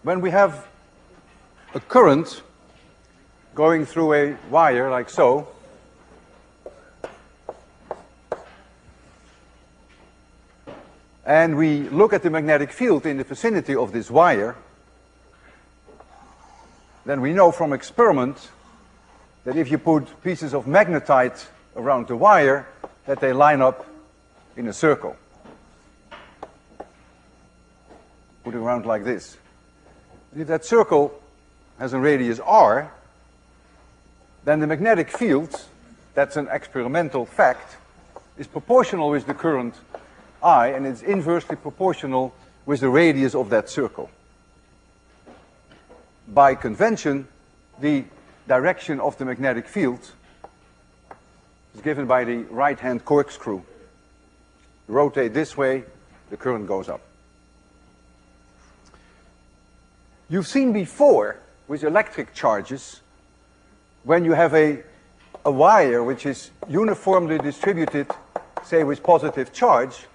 when we have a current going through a wire like so, and we look at the magnetic field in the vicinity of this wire, then we know from experiment that if you put pieces of magnetite around the wire, that they line up in a circle. Put it around like this. If that circle has a radius r, then the magnetic field, that's an experimental fact, is proportional with the current I, and it's inversely proportional with the radius of that circle. By convention, the direction of the magnetic field is given by the right-hand corkscrew. Rotate this way, the current goes up. You've seen before with electric charges, when you have a wire which is uniformly distributed, say with positive charge,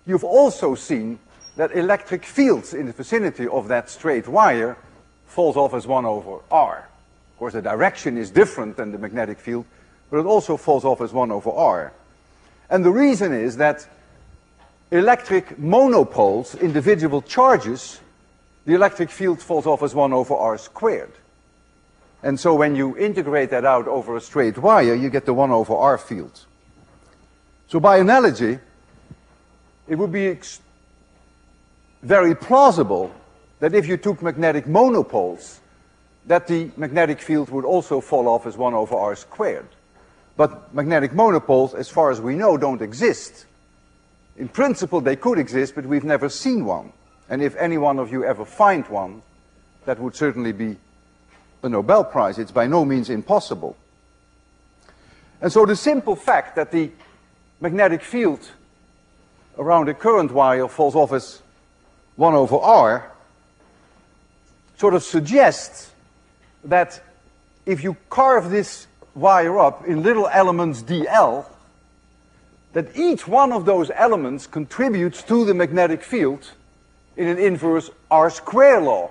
you've also seen that electric fields in the vicinity of that straight wire falls off as 1 over r. Of course, the direction is different than the magnetic field, but it also falls off as 1 over r. And the reason is that electric monopoles, individual charges, the electric field falls off as 1 over r squared. And so when you integrate that out over a straight wire, you get the 1 over r field. So by analogy, it would be very plausible that if you took magnetic monopoles, that the magnetic field would also fall off as 1 over r squared. But magnetic monopoles, as far as we know, don't exist. In principle, they could exist, but we've never seen one. And if any one of you ever find one, that would certainly be a Nobel Prize. It's by no means impossible. And so the simple fact that the magnetic field around a current wire falls off as 1 over r sort of suggests that if you carve this wire up in little elements dl, that each one of those elements contributes to the magnetic field in an inverse r square law.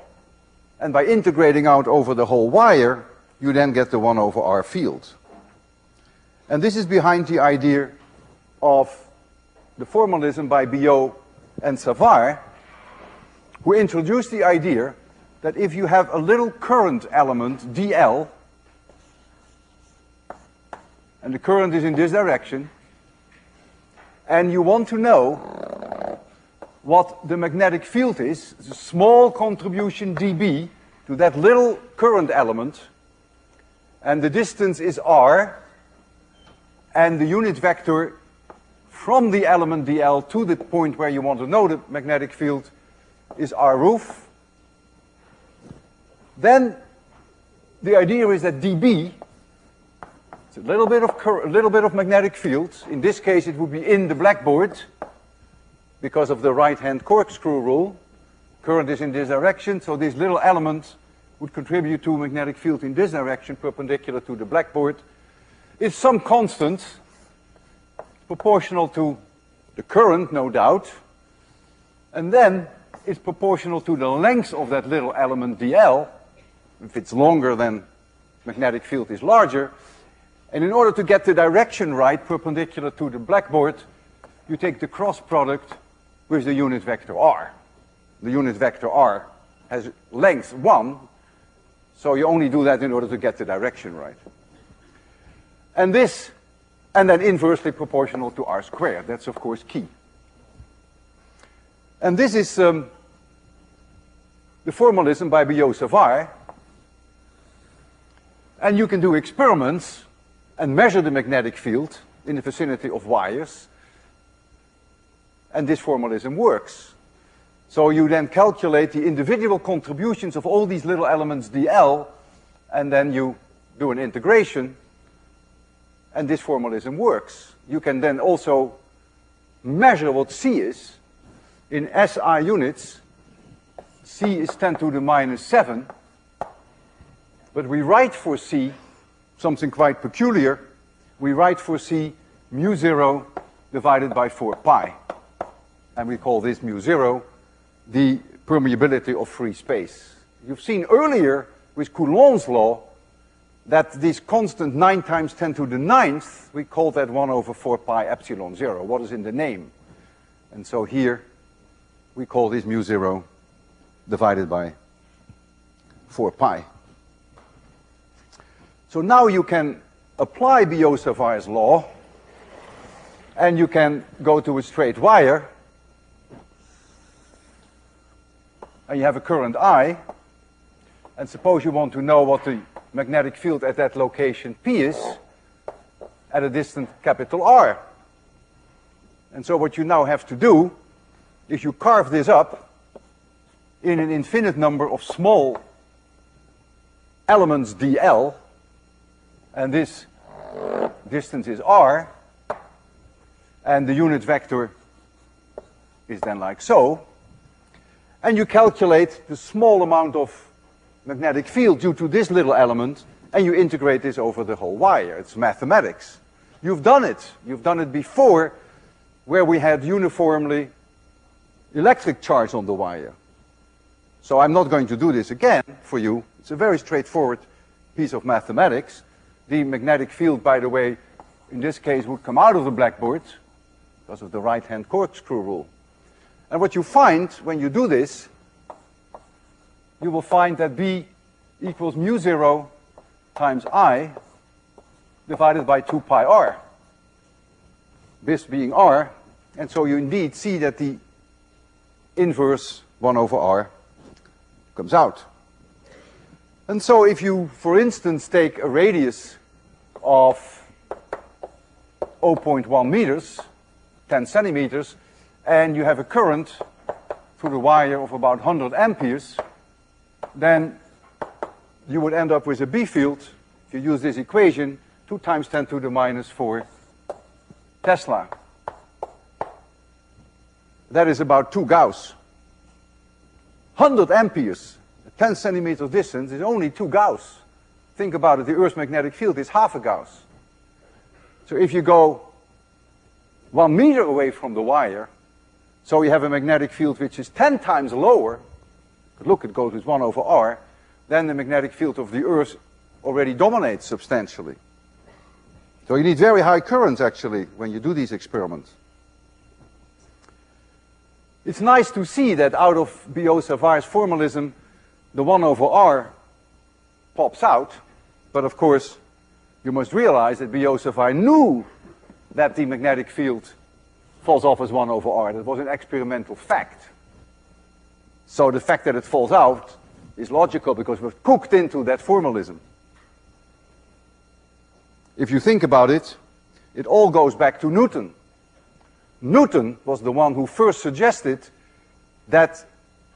And by integrating out over the whole wire, you then get the 1 over r field. And this is behind the idea of the formalism by Biot and Savart, who introduced the idea that if you have a little current element, dl, and the current is in this direction, and you want to know what the magnetic field is, it's a small contribution dB to that little current element, and the distance is r, and the unit vector from the element dl to the point where you want to know the magnetic field is r roof, then the idea is that dB, it's a little bit of magnetic field. In this case, it would be in the blackboard because of the right-hand corkscrew rule. Current is in this direction, so this little element would contribute to a magnetic field in this direction, perpendicular to the blackboard. It's some constant, proportional to the current, no doubt, and then it's proportional to the length of that little element dl. If it's longer, then magnetic field is larger. And in order to get the direction right, perpendicular to the blackboard, you take the cross product with the unit vector r. The unit vector r has length 1, so you only do that in order to get the direction right. And then inversely proportional to r squared. That's, of course, key. And this is the formalism by Biot-Savart. And you can do experiments and measure the magnetic field in the vicinity of wires, and this formalism works. So you then calculate the individual contributions of all these little elements dl, and then you do an integration, and this formalism works. You can then also measure what C is. In SI units, C is 10 to the minus 7, but we write for C something quite peculiar. We write for C mu 0 divided by 4 pi. And we call this mu 0 the permeability of free space You've seen earlier with Coulomb's law that this constant 9 times 10 to the 9th, we call that 1 over 4 pi epsilon 0, what is in the name. And so here we call this mu 0 divided by 4 pi. So now you can apply Biot-Savart's law, and you can go to a straight wire, and you have a current I, and suppose you want to know what the magnetic field at that location P is at a distance capital R. And so what you now have to do is you carve this up in an infinite number of small elements dl, and this distance is r, and the unit vector is then like so, and you calculate the small amount of magnetic field due to this little element, and you integrate this over the whole wire. It's mathematics. You've done it. You've done it before, where we had uniformly electric charge on the wire. So I'm not going to do this again for you. It's a very straightforward piece of mathematics. The magnetic field, by the way, in this case would come out of the blackboard because of the right-hand corkscrew rule. And what you find when you do this, you will find that B equals mu 0 times I divided by 2 pi r. This being r, and so you indeed see that the inverse 1 over r comes out. And so if you, for instance, take a radius of 0.1 meters, 10 centimeters, and you have a current through the wire of about 100 amperes, then you would end up with a B field, if you use this equation, 2 times 10 to the minus 4 Tesla. That is about 2 Gauss. 100 amperes, a 10 centimeter distance, is only 2 Gauss. Think about it, the Earth's magnetic field is half a Gauss. So if you go 1 meter away from the wire, so you have a magnetic field which is 10 times lower, but look, it goes with 1 over r, then the magnetic field of the Earth already dominates substantially. So you need very high currents, actually, when you do these experiments. It's nice to see that out of Biot-Savart's formalism, the 1 over r pops out, but of course, you must realize that Biot-Savart knew that the magnetic field falls off as 1 over r. That was an experimental fact. So the fact that it falls out is logical because we've cooked into that formalism. If you think about it, it all goes back to Newton. Newton was the one who first suggested that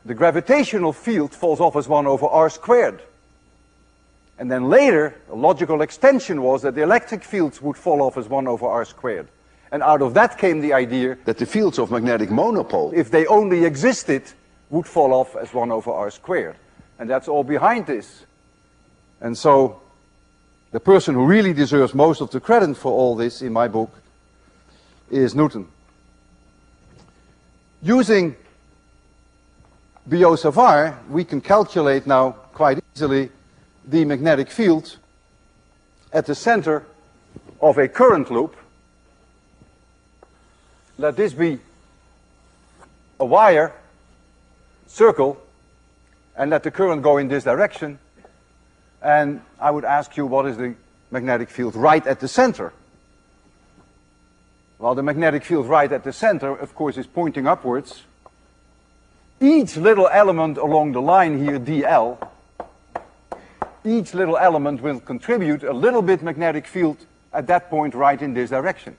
the gravitational field falls off as 1 over r squared. And then later, a logical extension was that the electric fields would fall off as 1 over r squared. And out of that came the idea that the fields of magnetic monopole, if they only existed, would fall off as 1 over r squared. And that's all behind this. And so, the person who really deserves most of the credit for all this in my book is Newton. Using Biot-Savart, we can calculate now quite easily the magnetic field at the center of a current loop. Let this be a wire, circle, and let the current go in this direction. And I would ask you, what is the magnetic field right at the center? Well, the magnetic field right at the center, of course, is pointing upwards. Each little element along the line here, dl, each little element will contribute a little bit magnetic field at that point right in this direction.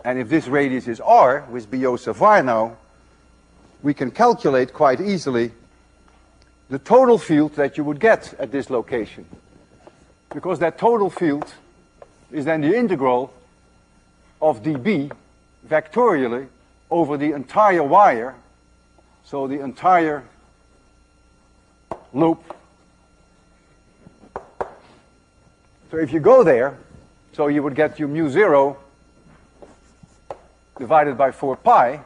And if this radius is r, with Biot-Savart now, we can calculate quite easily the total field that you would get at this location. Because that total field is then the integral of dB vectorially over the entire wire, so the entire loop. So if you go there, so you would get your mu 0 divided by 4 pi,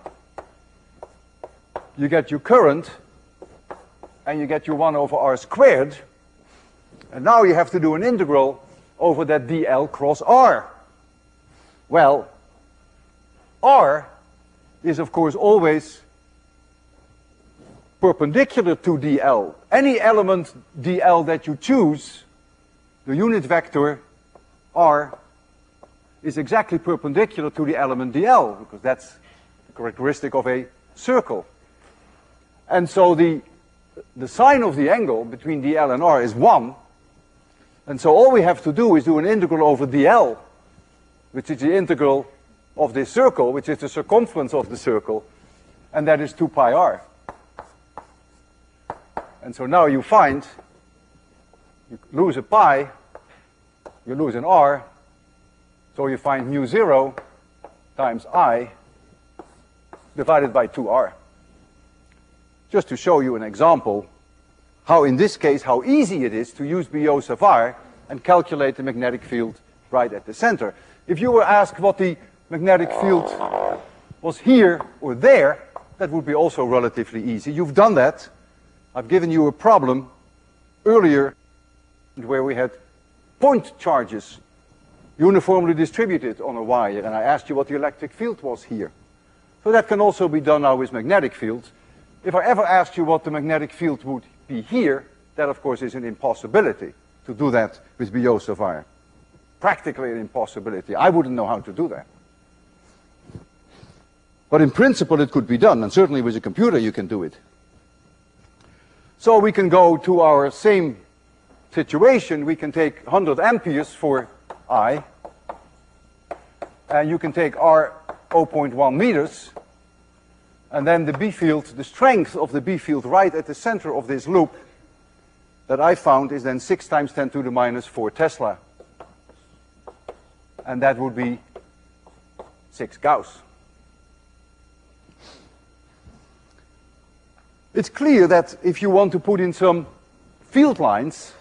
you get your current, and you get your 1 over r squared. And now you have to do an integral over that dl cross r. Well, r is of course always perpendicular to dl. Any element dl that you choose, the unit vector r is exactly perpendicular to the element dl, because that's the characteristic of a circle. And so the sine of the angle between dl and r is 1. And so all we have to do is do an integral over dl, which is the integral of this circle, which is the circumference of the circle, and that is 2 pi r. And so now you find, you lose a pi, you lose an r, so you find mu 0 times I divided by 2r. Just to show you an example how, in this case, how easy it is to use Biot Savart and calculate the magnetic field right at the center. If you were asked what the magnetic field was here or there, that would be also relatively easy. You've done that. I've given you a problem earlier where we had point charges uniformly distributed on a wire, and I asked you what the electric field was here. So that can also be done now with magnetic fields. If I ever asked you what the magnetic field would be here, that of course is an impossibility to do that with Biot Savart. Practically an impossibility. I wouldn't know how to do that. But in principle it could be done, and certainly with a computer you can do it. So we can go to our same situation. We can take 100 amperes for I, and you can take R 0.1 meters, and then the B field, the strength of the B field right at the center of this loop that I found is then 6 times 10 to the minus 4 Tesla. And that would be 6 Gauss. It's clear that if you want to put in some field lines,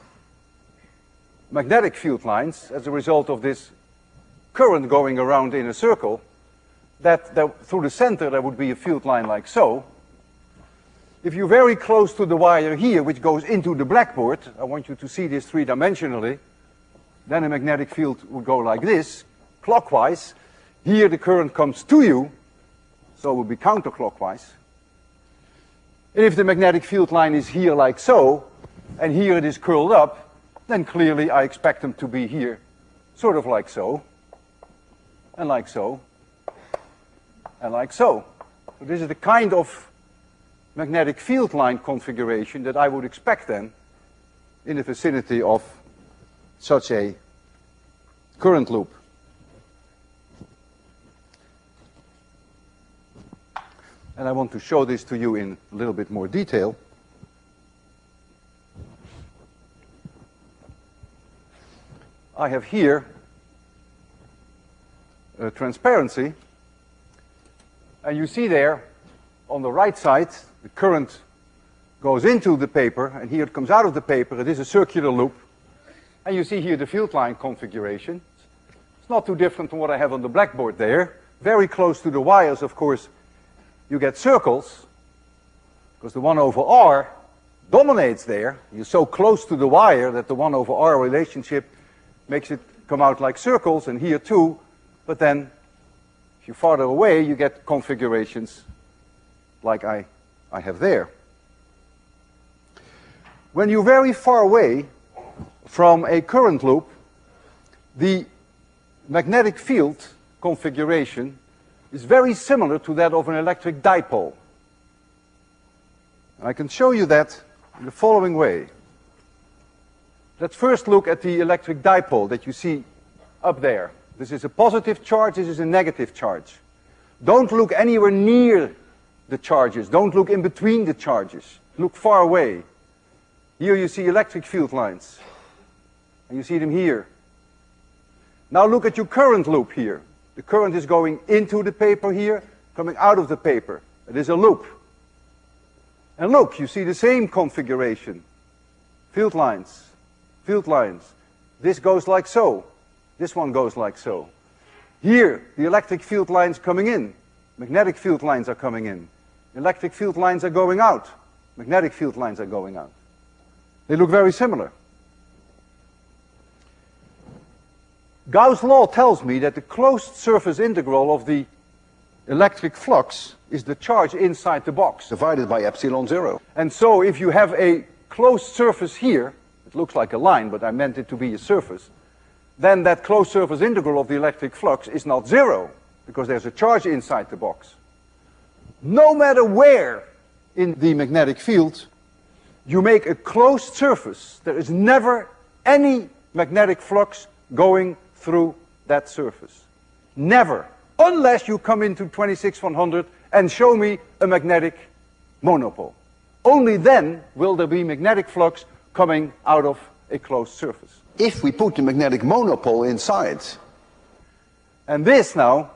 magnetic field lines, as a result of this current going around in a circle, that through the center there would be a field line like so. If you're very close to the wire here, which goes into the blackboard, I want you to see this three-dimensionally, then a magnetic field would go like this, clockwise. Here the current comes to you, so it would be counterclockwise. And if the magnetic field line is here like so, and here it is curled up, then clearly I expect them to be here, sort of like so, and like so, and like so. So this is the kind of magnetic field line configuration that I would expect then in the vicinity of such a current loop. And I want to show this to you in a little bit more detail. I have here a transparency, and you see there on the right side the current goes into the paper, and here it comes out of the paper. It is a circular loop, and you see here the field line configuration. It's not too different from what I have on the blackboard there. Very close to the wires, of course, you get circles, because the 1 over r dominates there. You're so close to the wire that the 1 over r relationship makes it come out like circles, and here too. But then, if you're farther away, you get configurations like I have there. When you're very far away from a current loop, the magnetic field configuration is very similar to that of an electric dipole. I can show you that in the following way. Let's first look at the electric dipole that you see up there. This is a positive charge, this is a negative charge. Don't look anywhere near the charges. Don't look in between the charges. Look far away. Here you see electric field lines. And you see them here. Now look at your current loop here. The current is going into the paper here, coming out of the paper. It is a loop. And look, you see the same configuration. Field lines. Field lines. This goes like so. This one goes like so. Here, the electric field lines coming in. Magnetic field lines are coming in. Electric field lines are going out. Magnetic field lines are going out. They look very similar. Gauss' law tells me that the closed surface integral of the electric flux is the charge inside the box, divided by epsilon 0. And so if you have a closed surface here, it looks like a line, but I meant it to be a surface, then that closed surface integral of the electric flux is not 0, because there's a charge inside the box. No matter where in the magnetic field you make a closed surface, there is never any magnetic flux going through that surface. Never. Unless you come into 26-100 and show me a magnetic monopole. Only then will there be magnetic flux coming out of a closed surface. If we put the magnetic monopole inside. And this now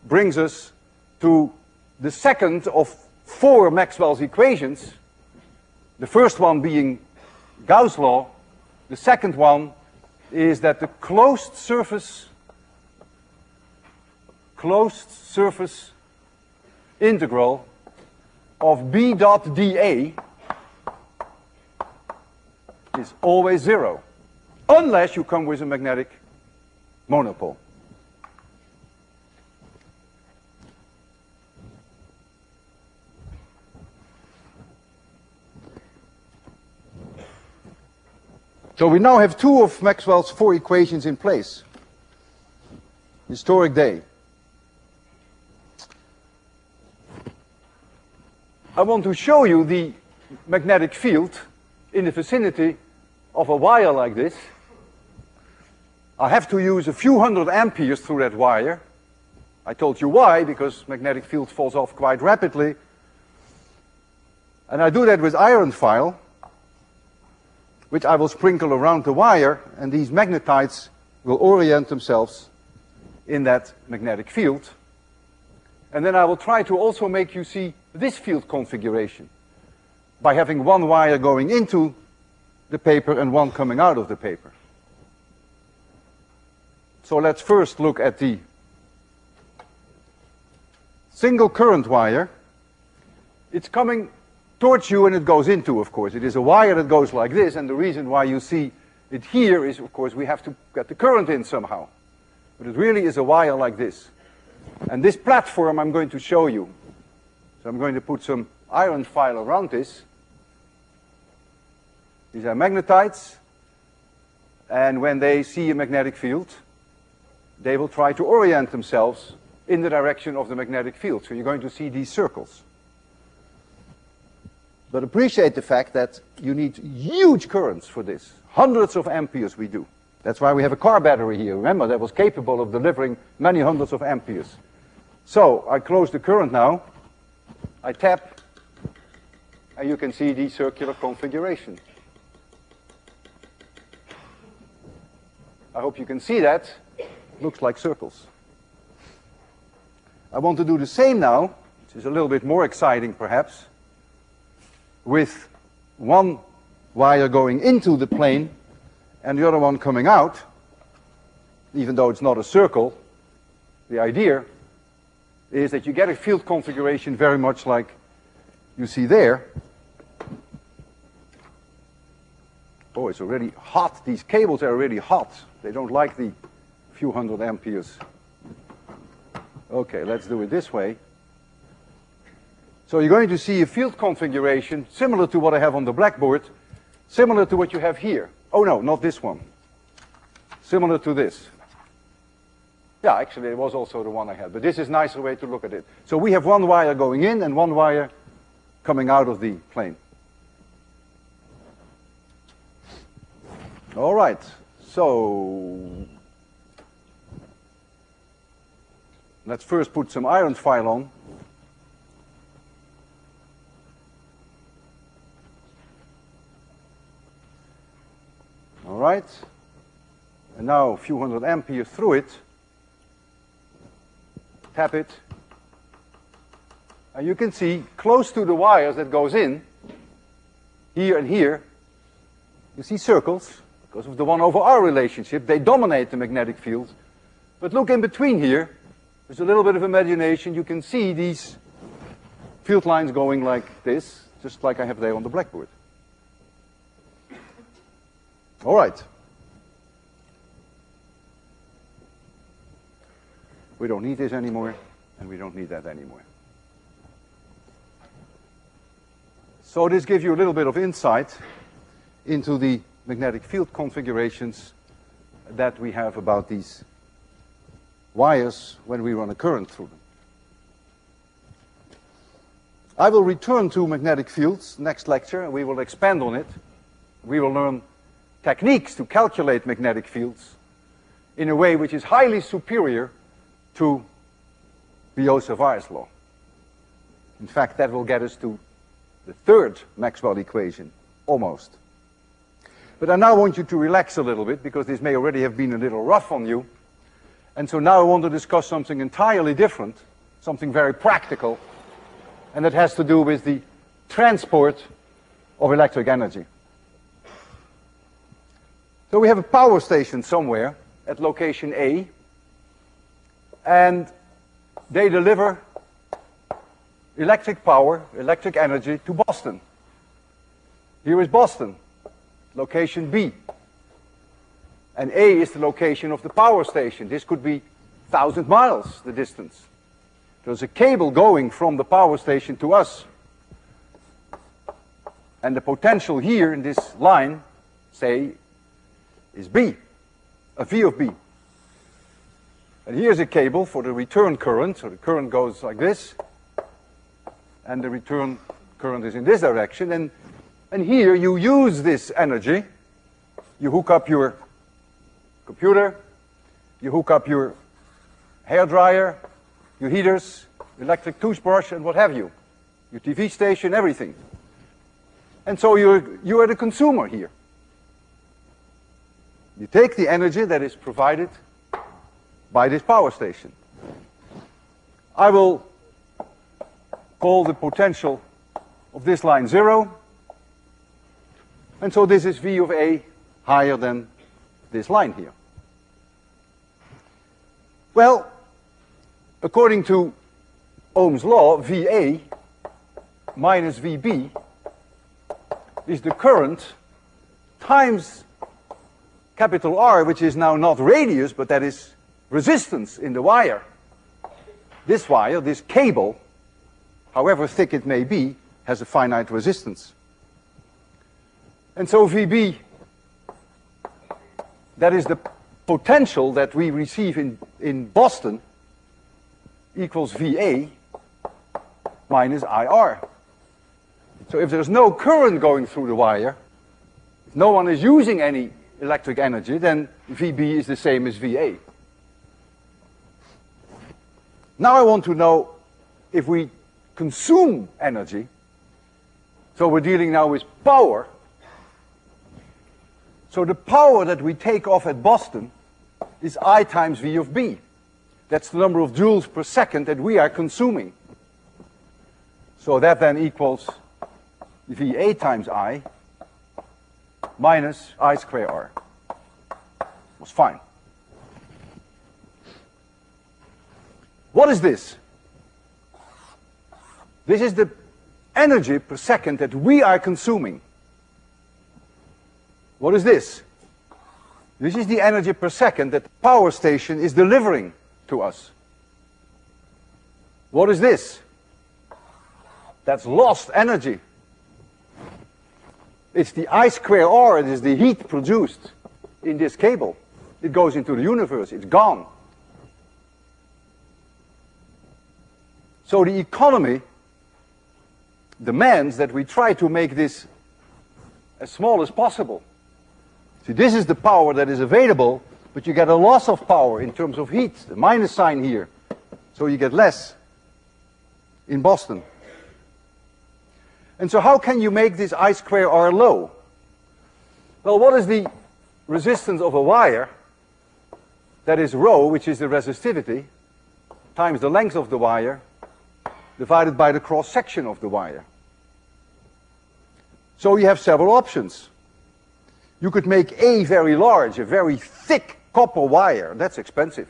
brings us to the second of 4 Maxwell's equations. The first one being Gauss' law. The second one is that the closed surface integral of B dot dA is always 0, unless you come with a magnetic monopole. So we now have 2 of Maxwell's 4 equations in place. Historic day. I want to show you the magnetic field in the vicinity of a wire like this. I have to use a few hundred amperes through that wire. I told you why, because magnetic field falls off quite rapidly. And I do that with iron file, which I will sprinkle around the wire, and these magnetites will orient themselves in that magnetic field. And then I will try to also make you see this field configuration by having one wire going into the paper and one coming out of the paper. So let's first look at the single current wire. It's coming towards you and it goes into, of course. It is a wire that goes like this, and the reason why you see it here is, of course, we have to get the current in somehow. But it really is a wire like this. And this platform I'm going to show you. So I'm going to put some iron file around this. These are magnetites, and when they see a magnetic field, they will try to orient themselves in the direction of the magnetic field. So you're going to see these circles. But appreciate the fact that you need huge currents for this. Hundreds of amperes we do. That's why we have a car battery here. Remember, that was capable of delivering many hundreds of amperes. So I close the current now. I tap, and you can see the circular configuration. I hope you can see that. Looks like circles. I want to do the same now, which is a little bit more exciting perhaps, with one wire going into the plane and the other one coming out. Even though it's not a circle, the idea is that you get a field configuration very much like you see there. Oh, it's already hot. These cables are already hot. They don't like the few hundred amperes. Okay, let's do it this way. So you're going to see a field configuration similar to what I have on the blackboard, similar to what you have here. Oh no, not this one. Similar to this. Yeah, actually it was also the one I had, but this is a nicer way to look at it. So we have one wire going in and one wire coming out of the plane. All right, so let's first put some iron file on. All right, and now a few hundred amperes through it. Tap it, and you can see close to the wires that goes in, here and here, you see circles because of the 1/r relationship. They dominate the magnetic field. But look in between here, there's a little bit of imagination. You can see these field lines going like this, just like I have there on the blackboard. All right. We don't need this anymore, and we don't need that anymore. So this gives you a little bit of insight into the magnetic field configurations that we have about these wires when we run a current through them. I will return to magnetic fields next lecture, and we will expand on it. We will learn techniques to calculate magnetic fields in a way which is highly superior to Biot Savar's law. In fact, that will get us to the third Maxwell equation, almost. But I now want you to relax a little bit, because this may already have been a little rough on you. And so now I want to discuss something entirely different, something very practical, and that has to do with the transport of electric energy. So we have a power station somewhere at location A, and they deliver electric power, electric energy to Boston. Here is Boston, location B. And A is the location of the power station. This could be 1,000 miles, the distance. There's a cable going from the power station to us. And the potential here in this line, say, is B, a V of B. And here's a cable for the return current. So the current goes like this, and the return current is in this direction. And here you use this energy. You hook up your computer, you hook up your hairdryer, your heaters, electric toothbrush, and what have you. Your TV station, everything. And so you are the consumer here. You take the energy that is provided by this power station. I will call the potential of this line 0. And so this is V of A higher than this line here. Well, according to Ohm's law, VA minus VB is the current times capital R, which is now not radius, but that is resistance in the wire. This wire, this cable, however thick it may be, has a finite resistance. And so VB, that is the potential that we receive in Boston, equals VA minus IR. So if there's no current going through the wire, if no one is using any electric energy, then VB is the same as VA. Now I want to know if we consume energy, so we're dealing now with power. So the power that we take off at Boston is I times V of B. That's the number of joules per second that we are consuming. So that then equals VA times I minus I square R. Was fine. What is this? This is the energy per second that we are consuming. What is this? This is the energy per second that the power station is delivering to us. What is this? That's lost energy. It's the I square R, it is the heat produced in this cable. It goes into the universe, it's gone. So the economy demands that we try to make this as small as possible. See, this is the power that is available, but you get a loss of power in terms of heat, the minus sign here. So you get less in Boston. And so how can you make this I square R low? Well, what is the resistance of a wire? That is rho, which is the resistivity, times the length of the wire, divided by the cross-section of the wire. So you have several options. You could make A very large, a very thick copper wire. That's expensive.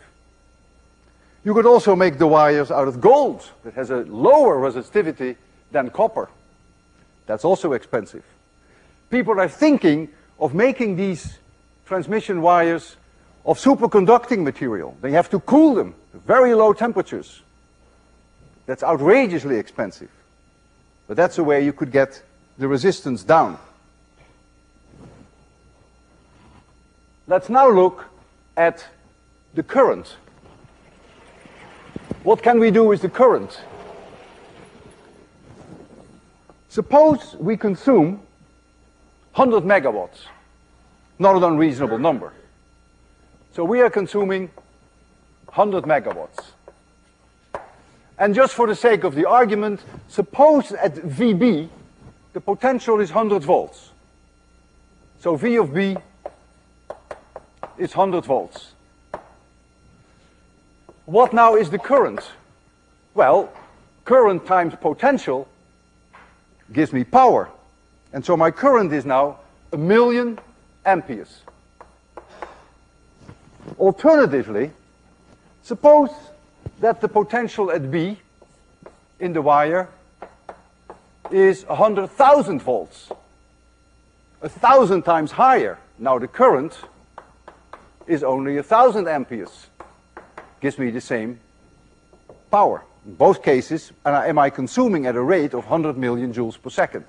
You could also make the wires out of gold that has a lower resistivity than copper. That's also expensive. People are thinking of making these transmission wires of superconducting material. They have to cool them at very low temperatures. That's outrageously expensive. But that's a way you could get the resistance down. Let's now look at the current. What can we do with the current? Suppose we consume 100 megawatts, not an unreasonable number. So we are consuming 100 megawatts. And just for the sake of the argument, suppose at VB the potential is 100 volts. So V of B is 100 volts. What now is the current? Well, current times potential gives me power. And so my current is now 1,000,000 amperes. Alternatively, suppose that the potential at B in the wire is 100,000 volts, 1,000 times higher. Now the current is only 1,000 amperes. Gives me the same power. In both cases, am I consuming at a rate of 100 million joules per second.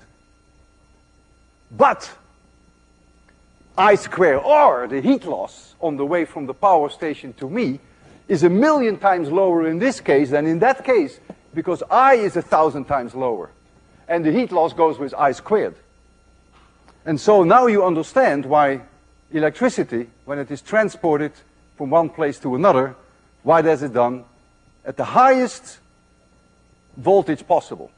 But I square R, the heat loss on the way from the power station to me, is 1,000,000 times lower in this case than in that case, because I is 1,000 times lower. And the heat loss goes with I squared. And so now you understand why electricity, when it is transported from one place to another, why does it done at the highest voltage possible.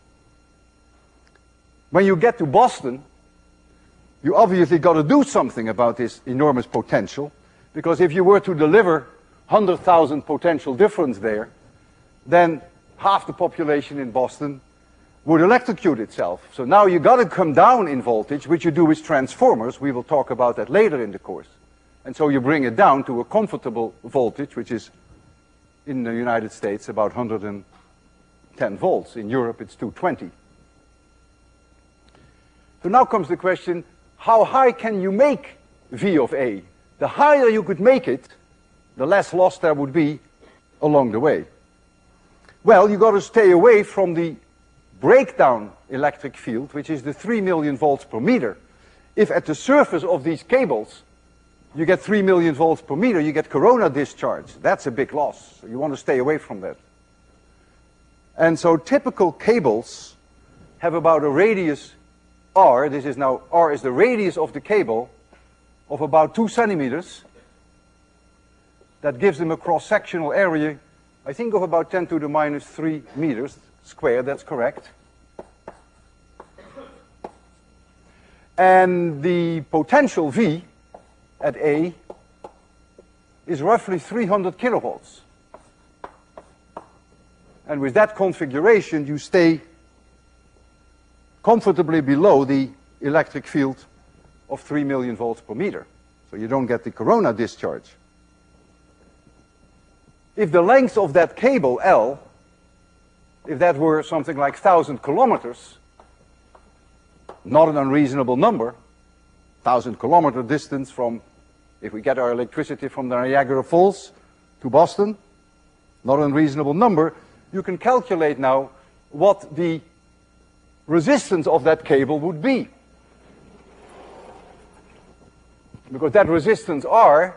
When you get to Boston, you obviously got to do something about this enormous potential, because if you were to deliver 100,000 potential difference there, then half the population in Boston would electrocute itself. So now you got to come down in voltage, which you do with transformers. We will talk about that later in the course. And so you bring it down to a comfortable voltage, which is in the United States about 110 volts. In Europe it's 220. So now comes the question, how high can you make V of A? The higher you could make it, the less loss there would be along the way. Well, you got to stay away from the breakdown electric field, which is the 3 million volts per meter. If at the surface of these cables you get 3 million volts per meter, you get corona discharge. That's a big loss. So you want to stay away from that. And so typical cables have about a radius R. This is now, R is the radius of the cable of about 2 centimeters. That gives them a cross-sectional area, I think, of about 10 to the minus 3 meters squared. That's correct. And the potential V at A is roughly 300 kilovolts. And with that configuration, you stay comfortably below the electric field of 3 million volts per meter. So you don't get the corona discharge. If the length of that cable, L, if that were something like 1,000 kilometers, not an unreasonable number, 1,000-kilometer distance from, if we get our electricity from the Niagara Falls to Boston, not an unreasonable number, you can calculate now what the resistance of that cable would be. Because that resistance R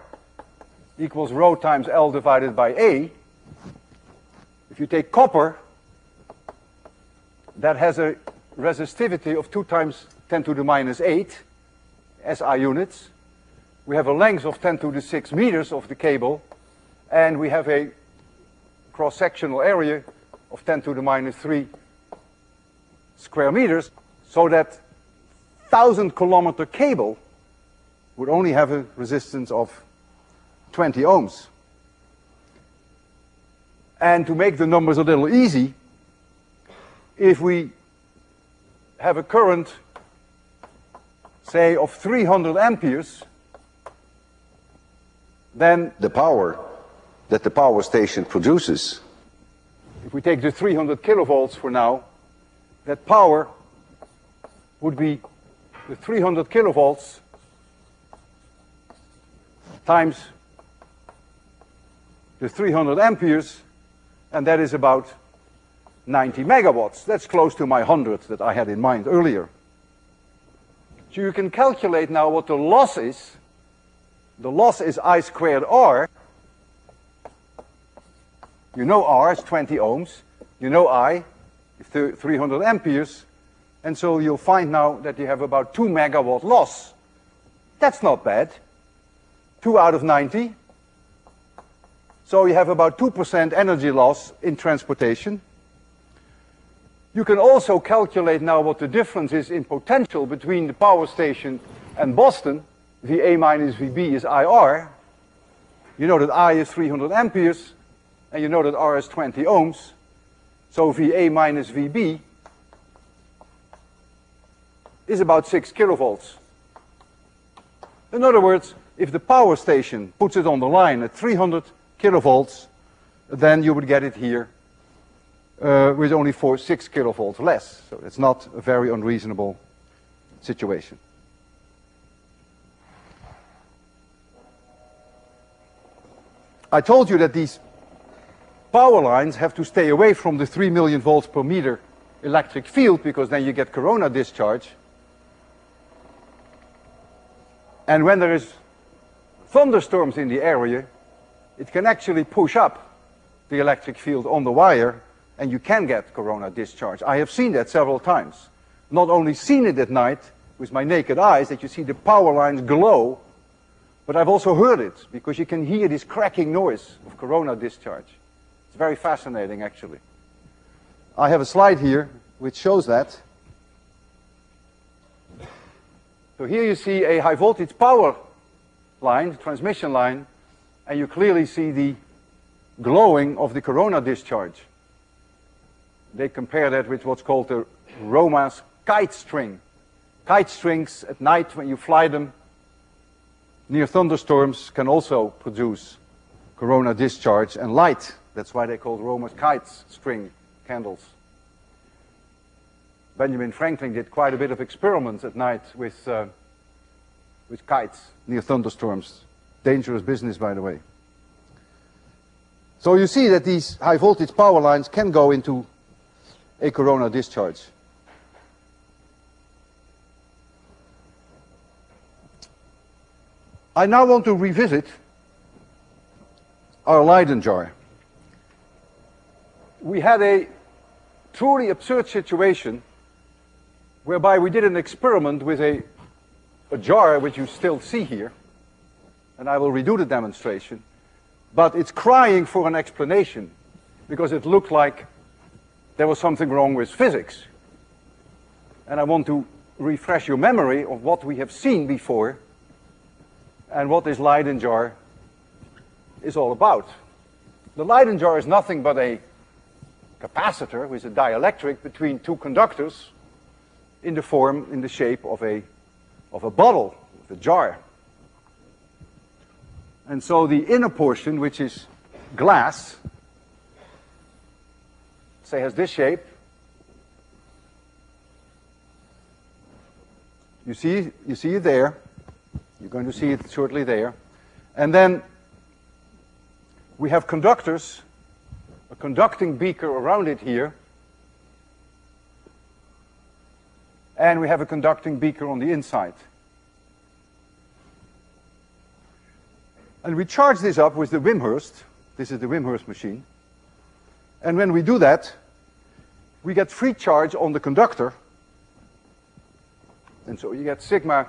equals rho times L divided by A. If you take copper, that has a resistivity of 2 times 10 to the minus 8 SI units. We have a length of 10 to the 6 meters of the cable, and we have a cross-sectional area of 10 to the minus 3 square meters, so that 1,000-kilometer cable would only have a resistance of 20 ohms. And to make the numbers a little easy, if we have a current, say, of 300 amperes, then the power that the power station produces, if we take the 300 kilovolts for now, that power would be the 300 kilovolts times the 300 amperes, and that is about 90 megawatts. That's close to my 100 that I had in mind earlier. So you can calculate now what the loss is. The loss is I squared R. You know R is 20 ohms. You know I is 300 amperes. And so you'll find now that you have about 2 megawatt loss. That's not bad. 2 out of 90. So you have about 2% energy loss in transportation. You can also calculate now what the difference is in potential between the power station and Boston. VA minus VB is IR. You know that I is 300 amperes, and you know that R is 20 ohms. So VA minus VB is about 6 kilovolts. In other words, if the power station puts it on the line at 300 kilovolts, then you would get it here with only 6 kilovolts less. So it's not a very unreasonable situation. I told you that these power lines have to stay away from the 3 million volts per meter electric field, because then you get corona discharge. And when there is thunderstorms in the area, it can actually push up the electric field on the wire, and you can get corona discharge. I have seen that several times. Not only seen it at night with my naked eyes, that you see the power lines glow, but I've also heard it, because you can hear this cracking noise of corona discharge. It's very fascinating, actually. I have a slide here which shows that. So here you see a high voltage power line, transmission line, and you clearly see the glowing of the corona discharge. They compare that with what's called the Roma's kite string. Kite strings at night, when you fly them near thunderstorms, can also produce corona discharge and light. That's why they're called Roma's kite string candles. Benjamin Franklin did quite a bit of experiments at night with kites near thunderstorms. Dangerous business, by the way. So you see that these high voltage power lines can go into a corona discharge. I now want to revisit our Leyden jar. We had a truly absurd situation whereby we did an experiment with a jar which you still see here, and I will redo the demonstration, but it's crying for an explanation because it looked like there was something wrong with physics. And I want to refresh your memory of what we have seen before and what this Leyden jar is all about. The Leyden jar is nothing but a capacitor with a dielectric between two conductors in the shape of a bottle, of a jar. And so the inner portion, which is glass, say has this shape. You see it there. You're going to see it shortly there. And then we have conductors, a conducting beaker around it here. And we have a conducting beaker on the inside. And we charge this up with the Wimshurst. This is the Wimshurst machine. And when we do that, we get free charge on the conductor. And so you get sigma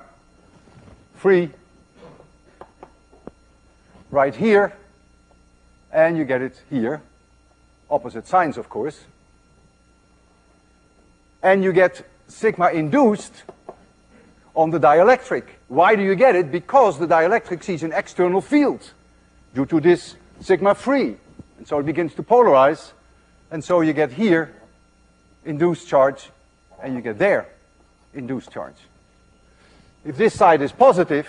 free right here, and you get it here. Opposite signs, of course. And you get sigma induced on the dielectric. Why do you get it? Because the dielectric sees an external field due to this sigma free. And so it begins to polarize. And so you get here induced charge, and you get there induced charge. If this side is positive,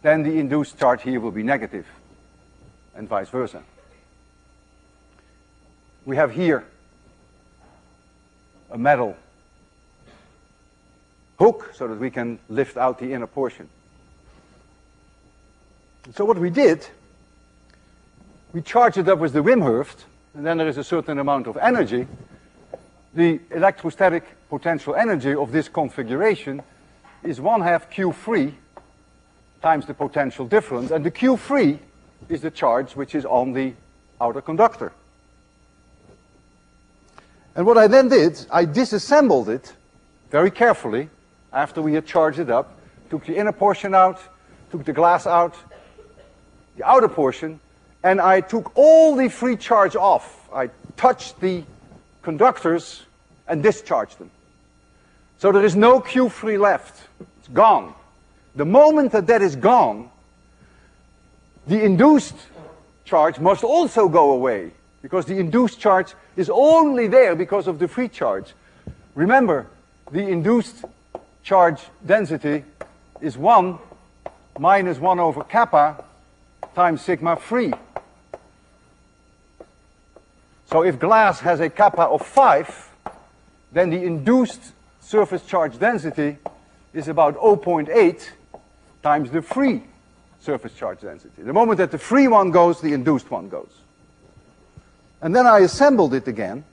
then the induced charge here will be negative, and vice versa. We have here a metal hook so that we can lift out the inner portion. So what we did, we charged it up with the Wimhurst, and then there is a certain amount of energy. The electrostatic potential energy of this configuration is 1/2 Q free times the potential difference, and the Q free is the charge which is on the outer conductor. And what I then did, I disassembled it very carefully after we had charged it up, took the inner portion out, took the glass out, the outer portion, and I took all the free charge off. I touched the conductors and discharged them. So there is no Q free left. It's gone. The moment that that is gone, the induced charge must also go away, because the induced charge is only there because of the free charge. Remember, the induced charge density is 1 minus 1 over kappa times sigma free. So if glass has a kappa of 5, then the induced surface charge density is about 0.8 times the free surface charge density. The moment that the free one goes, the induced one goes. And then I assembled it again,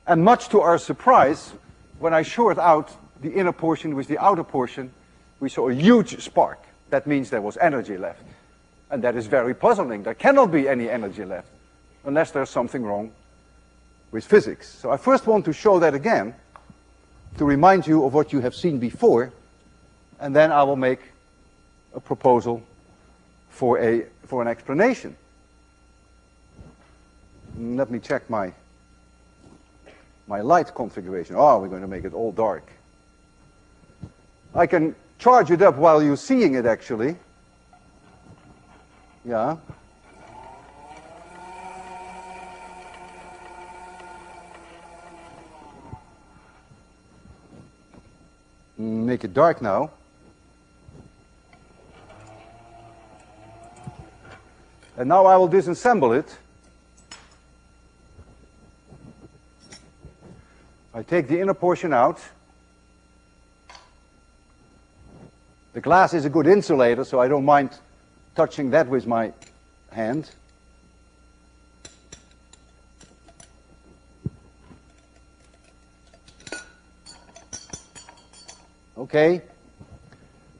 and much to our surprise, when I shored out the inner portion with the outer portion, we saw a huge spark. That means there was energy left. And that is very puzzling. There cannot be any energy left unless there's something wrong with physics. So I first want to show that again to remind you of what you have seen before, and then I will make a proposal for an explanation. Let me check my light configuration. Oh, we're going to make it all dark. I can charge it up while you're seeing it, actually. Yeah. Make it dark now. And now I will disassemble it. I take the inner portion out. The glass is a good insulator, so I don't mind touching that with my hand. Okay.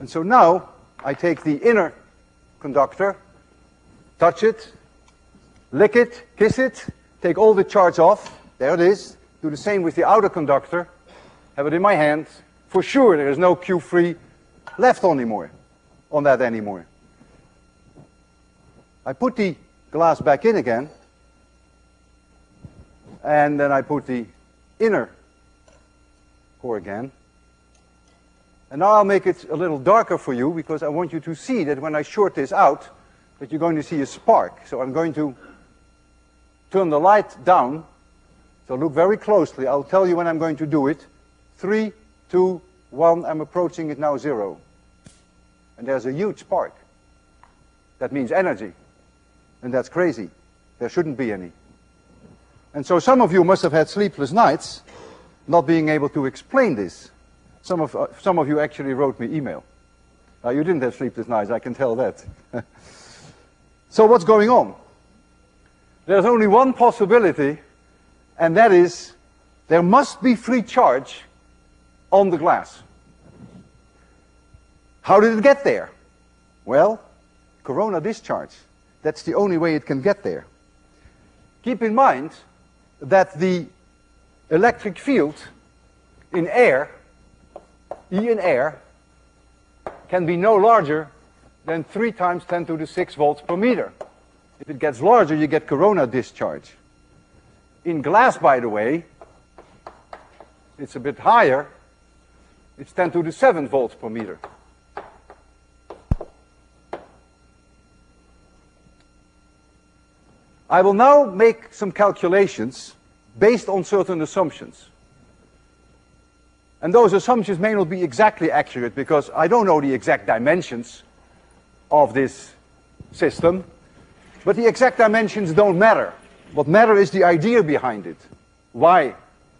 And so now I take the inner conductor, touch it, lick it, kiss it, take all the charge off. There it is. Do the same with the outer conductor. Have it in my hand. For sure, there is no Q free left anymore, on that anymore. I put the glass back in again, and then I put the inner core again. And now I'll make it a little darker for you, because I want you to see that when I short this out, that you're going to see a spark. So I'm going to turn the light down. So look very closely. I'll tell you when I'm going to do it. 3, 2, 1. I'm approaching it now, 0. And there's a huge spark. That means energy. And that's crazy. There shouldn't be any. And so some of you must have had sleepless nights not being able to explain this. Some of you actually wrote me email. You didn't have sleepless nights, I can tell that. So what's going on? There's only one possibility, and that is there must be free charge on the glass. How did it get there? Well, corona discharge. That's the only way it can get there. Keep in mind that the electric field in air, E in air, can be no larger than 3 times 10 to the 6 volts per meter. If it gets larger, you get corona discharge. In glass, by the way, it's a bit higher. It's 10 to the 7 volts per meter. I will now make some calculations based on certain assumptions. And those assumptions may not be exactly accurate, because I don't know the exact dimensions of this system. But the exact dimensions don't matter. What matters is the idea behind it. Why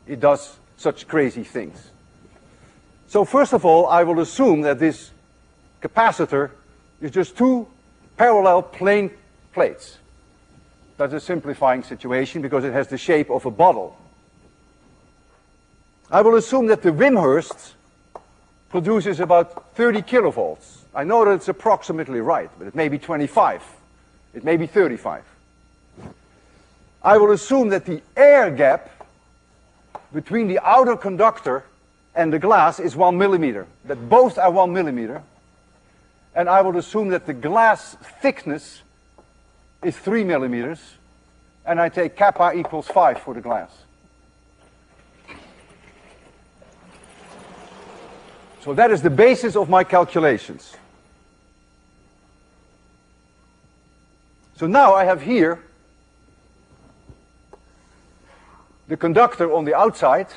it does such crazy things. So first of all, I will assume that this capacitor is just two parallel plane plates. That's a simplifying situation because it has the shape of a bottle. I will assume that the Wimshurst produces about 30 kilovolts. I know that it's approximately right, but it may be 25. It may be 35. I will assume that the air gap between the outer conductor and the glass is 1 millimeter, that both are 1 millimeter. And I will assume that the glass thickness is 3 millimeters, and I take kappa equals 5 for the glass. So that is the basis of my calculations. So now I have here the conductor on the outside.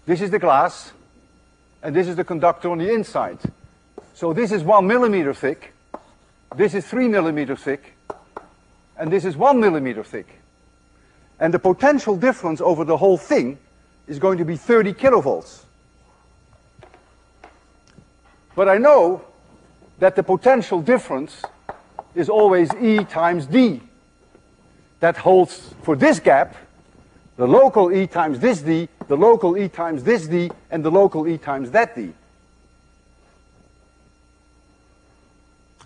This is the glass, and this is the conductor on the inside. So this is 1 millimeter thick, this is 3 millimeter thick, and this is 1 millimeter thick. And the potential difference over the whole thing is going to be 30 kilovolts. But I know that the potential difference is always E times D. That holds for this gap, the local E times this D, the local E times this D, and the local E times that D.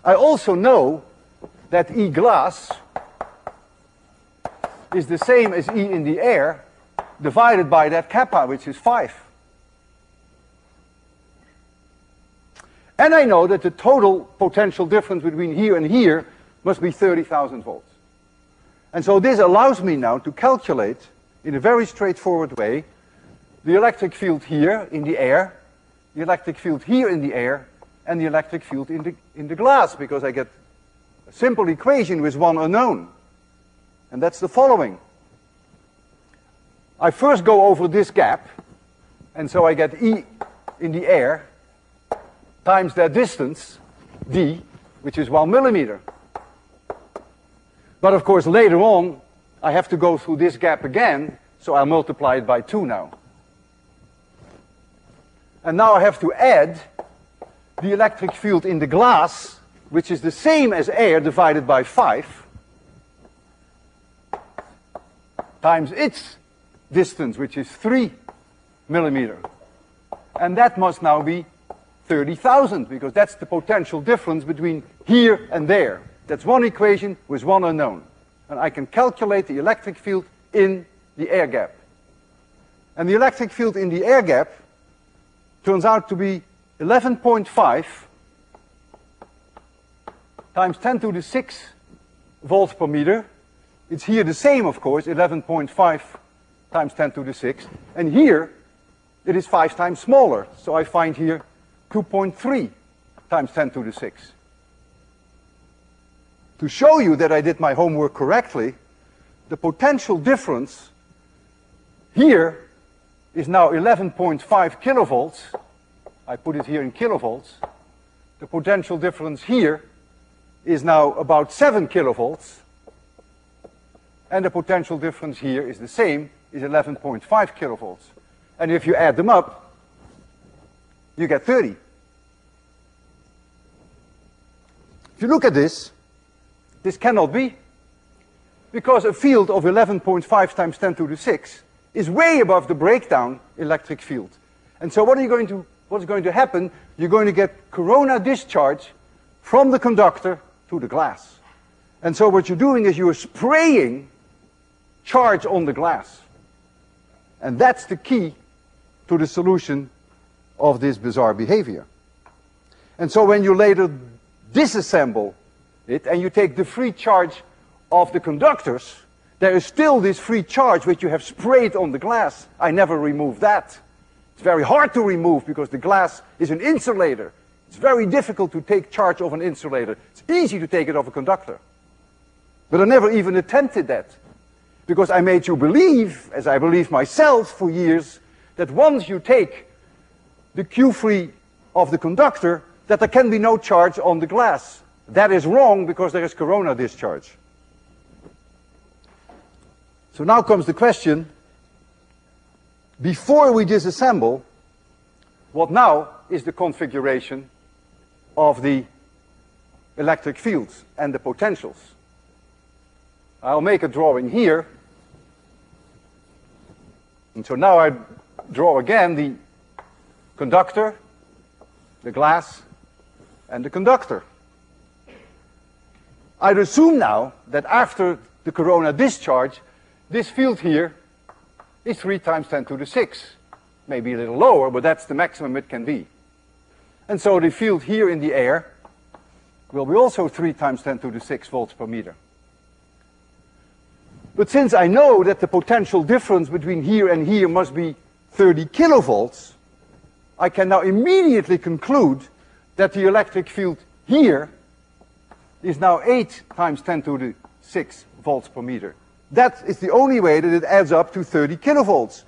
I also know that E glass is the same as E in the air divided by that kappa, which is 5. And I know that the total potential difference between here and here must be 30,000 volts. And so this allows me now to calculate, in a very straightforward way, the electric field here in the air, the electric field here in the air, and the electric field in the glass, because I get a simple equation with one unknown. And that's the following. I first go over this gap, and so I get E in the air times that distance, D, which is 1 millimeter. But of course, later on, I have to go through this gap again, so I'll multiply it by 2 now. And now I have to add the electric field in the glass, which is the same as air divided by 5, times its distance, which is 3 millimeter. And that must now be 30,000, because that's the potential difference between here and there. That's one equation with one unknown. And I can calculate the electric field in the air gap. And the electric field in the air gap turns out to be 11.5 times 10 to the 6 volts per meter. It's here the same, of course, 11.5 times 10 to the 6. And here, it is 5 times smaller. So I find here 2.3 times 10 to the 6. To show you that I did my homework correctly, the potential difference here is now 11.5 kilovolts. I put it here in kilovolts. The potential difference here is now about 7 kilovolts. And the potential difference here is the same, is 11.5 kilovolts. And if you add them up, you get 30. If you look at this cannot be, because a field of 11.5 times 10 to the 6 is way above the breakdown electric field. And so what's going to happen? You're going to get corona discharge from the conductor to the glass. And so what you're doing is you're spraying charge on the glass. And that's the key to the solution of this bizarre behavior. And so when you later disassemble it and you take the free charge of the conductors, there is still this free charge which you have sprayed on the glass. I never remove that. It's very hard to remove because the glass is an insulator. It's very difficult to take charge of an insulator. It's easy to take it off a conductor. But I never even attempted that, because I made you believe, as I believed myself for years, that once you take the Q free of the conductor, that there can be no charge on the glass. That is wrong, because there is corona discharge. So now comes the question, before we disassemble what now is the configuration of the electric fields and the potentials. I'll make a drawing here. And so now I draw again the conductor, the glass, and the conductor. I'd assume now that after the corona discharge, this field here is 3 times 10 to the 6. Maybe a little lower, but that's the maximum it can be. And so the field here in the air will be also 3 times 10 to the 6 volts per meter. But since I know that the potential difference between here and here must be 30 kilovolts, I can now immediately conclude that the electric field here is now 8 times 10 to the 6 volts per meter. That is the only way that it adds up to 30 kilovolts.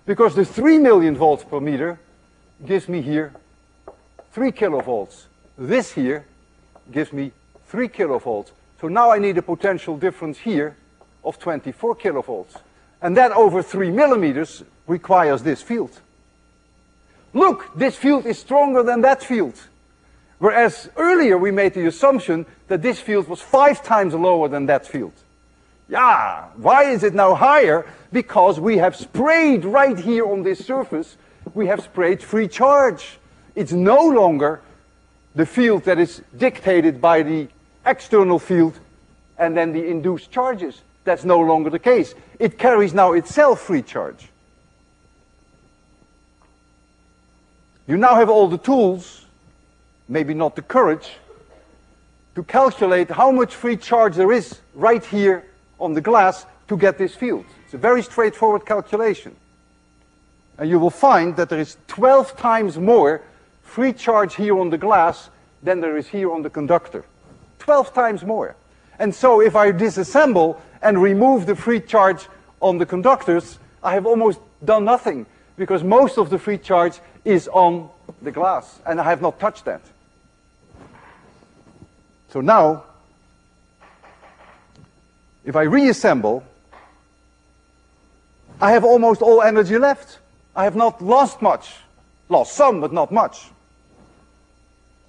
Because the 3 million volts per meter gives me here 3 kilovolts. This here gives me 3 kilovolts. So now I need a potential difference here of 24 kilovolts. And that over 3 millimeters requires this field. Look, this field is stronger than that field. Whereas earlier we made the assumption that this field was 5 times lower than that field. Yeah, why is it now higher? Because we have sprayed right here on this surface, we have sprayed free charge. It's no longer the field that is dictated by the external field and then the induced charges. That's no longer the case. It carries now itself free charge. You now have all the tools, maybe not the courage, to calculate how much free charge there is right here on the glass to get this field. It's a very straightforward calculation. And you will find that there is 12 times more free charge here on the glass than there is here on the conductor. 12 times more. And so if I disassemble and remove the free charge on the conductors, I have almost done nothing, because most of the free charge is on the glass, and I have not touched that. So now, if I reassemble, I have almost all energy left. I have not lost much. Lost some, but not much.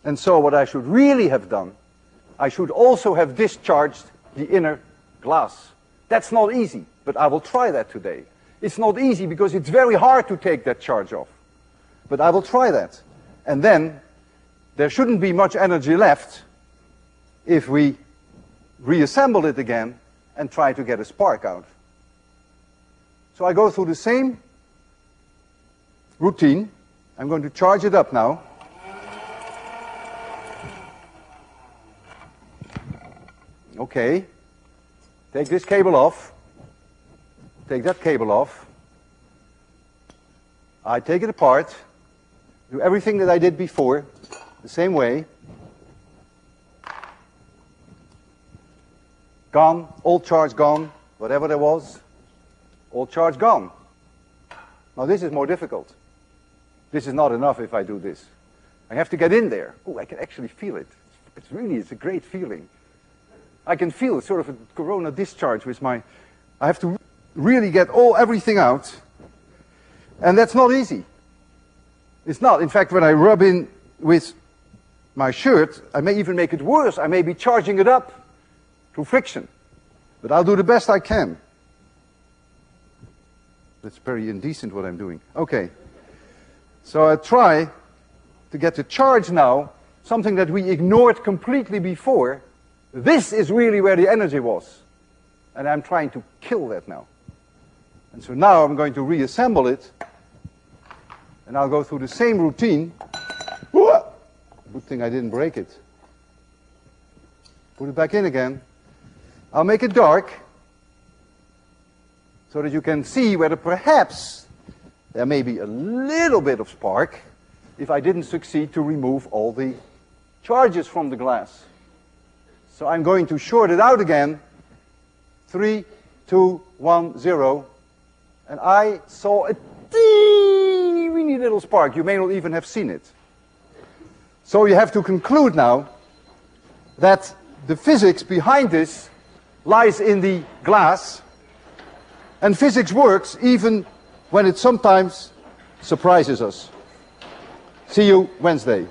And so what I should really have done, I should also have discharged the inner glass. That's not easy, but I will try that today. It's not easy because it's very hard to take that charge off. But I will try that. And then there shouldn't be much energy left if we reassemble it again and try to get a spark out. So I go through the same routine. I'm going to charge it up now. Okay. Take this cable off. Take that cable off. I take it apart. Do everything that I did before, the same way. Gone, all charge gone, whatever there was, all charge gone. Now this is more difficult. This is not enough if I do this. I have to get in there. Oh, I can actually feel it. It's a great feeling. I can feel sort of a corona discharge with my, I have to really get everything out. And that's not easy. It's not. In fact, when I rub in with my shirt, I may even make it worse. I may be charging it up through friction. But I'll do the best I can. That's very indecent what I'm doing. Okay. So I try to get the charge now, something that we ignored completely before. This is really where the energy was. And I'm trying to kill that now. And so now I'm going to reassemble it. And I'll go through the same routine. Good thing I didn't break it. Put it back in again. I'll make it dark so that you can see whether perhaps there may be a little bit of spark if I didn't succeed to remove all the charges from the glass. So I'm going to short it out again. 3, 2, 1, 0. And I saw a teeny little spark. You may not even have seen it. So you have to conclude now that the physics behind this lies in the glass, and physics works even when it sometimes surprises us. See you Wednesday.